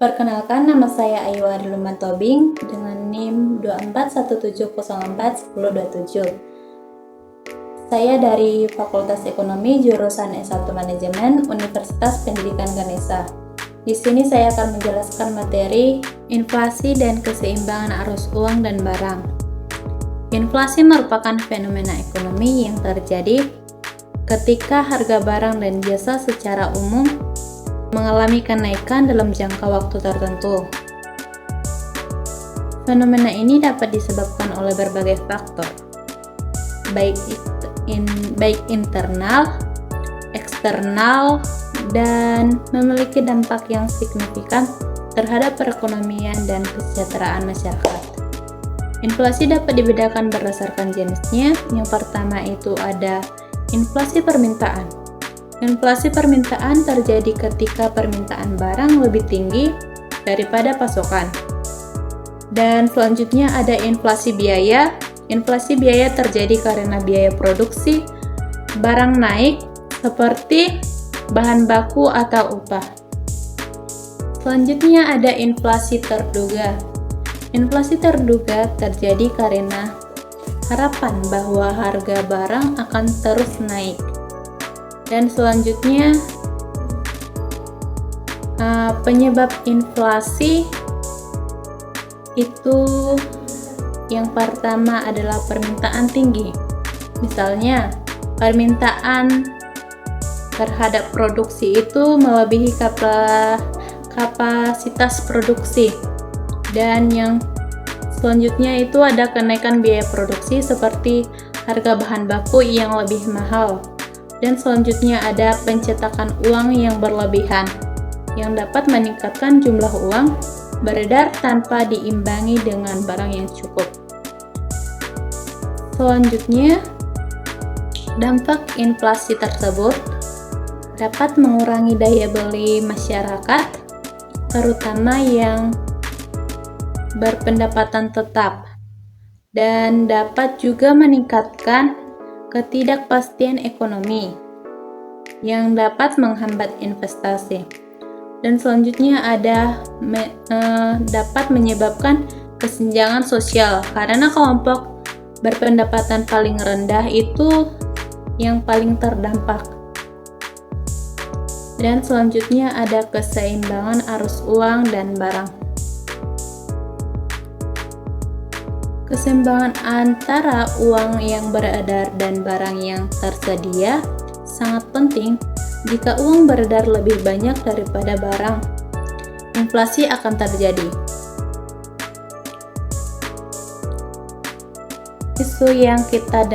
Perkenalkan, nama saya Ayu Ariluman Tobing dengan NIM 2417041027. Saya dari Fakultas Ekonomi jurusan S1 Manajemen Universitas Pendidikan Ganesha. Di sini saya akan menjelaskan materi inflasi dan keseimbangan arus uang dan barang. Inflasi merupakan fenomena ekonomi yang terjadi ketika harga barang dan jasa secara umum mengalami kenaikan dalam jangka waktu tertentu. Fenomena ini dapat disebabkan oleh berbagai faktor, baik internal, eksternal, dan memiliki dampak yang signifikan terhadap perekonomian dan kesejahteraan masyarakat. Inflasi dapat dibedakan berdasarkan jenisnya. Yang pertama itu ada inflasi permintaan. Inflasi permintaan terjadi ketika permintaan barang lebih tinggi daripada pasokan. Dan selanjutnya ada inflasi biaya. Inflasi biaya terjadi karena biaya produksi barang naik seperti bahan baku atau upah. Selanjutnya ada inflasi terduga. Inflasi terduga terjadi karena harapan bahwa harga barang akan terus naik. Dan selanjutnya penyebab inflasi itu yang pertama adalah permintaan tinggi. Misalnya, permintaan terhadap produksi itu melebihi kapasitas produksi. Dan yang selanjutnya itu ada kenaikan biaya produksi seperti harga bahan baku yang lebih mahal. Dan selanjutnya ada pencetakan uang yang berlebihan yang dapat meningkatkan jumlah uang beredar tanpa diimbangi dengan barang yang cukup. Selanjutnya, dampak inflasi tersebut dapat mengurangi daya beli masyarakat, terutama yang berpendapatan tetap, dan dapat juga meningkatkan ketidakpastian ekonomi yang dapat menghambat investasi. Dan selanjutnya ada dapat menyebabkan kesenjangan sosial karena kelompok berpendapatan paling rendah itu yang paling terdampak. Dan selanjutnya ada keseimbangan arus uang dan barang. Keseimbangan antara uang yang beredar dan barang yang tersedia sangat penting. Jika uang beredar lebih banyak daripada barang, inflasi akan terjadi. Isu yang kita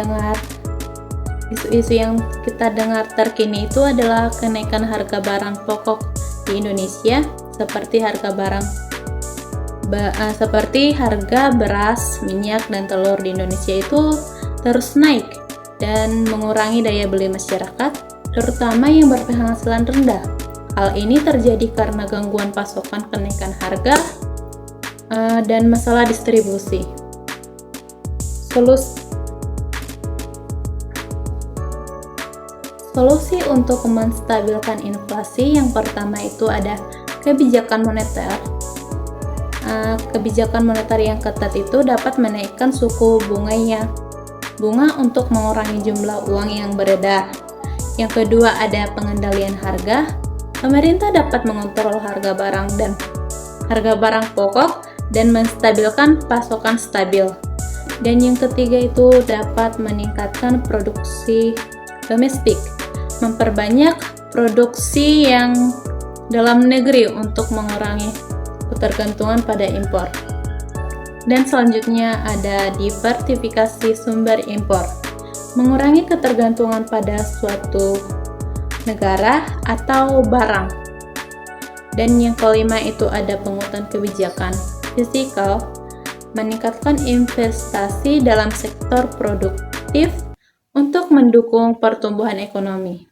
dengar terkini itu adalah kenaikan harga barang pokok di Indonesia, seperti harga beras, minyak, dan telur di Indonesia itu terus naik dan mengurangi daya beli masyarakat, terutama yang berpenghasilan rendah. Hal ini terjadi karena gangguan pasokan, kenaikan harga, dan masalah distribusi. Solusi untuk menstabilkan inflasi yang pertama itu ada kebijakan moneter. Kebijakan moneter yang ketat itu dapat menaikkan suku bunga untuk mengurangi jumlah uang yang beredar. Yang kedua ada pengendalian harga. Pemerintah dapat mengontrol harga barang pokok dan menstabilkan pasokan stabil. Dan yang ketiga itu dapat meningkatkan produksi domestik, memperbanyak produksi yang dalam negeri untuk mengurangi ketergantungan pada impor. Dan selanjutnya ada diversifikasi sumber impor, mengurangi ketergantungan pada suatu negara atau barang. Dan yang kelima itu ada penguatan kebijakan fiskal, meningkatkan investasi dalam sektor produktif untuk mendukung pertumbuhan ekonomi.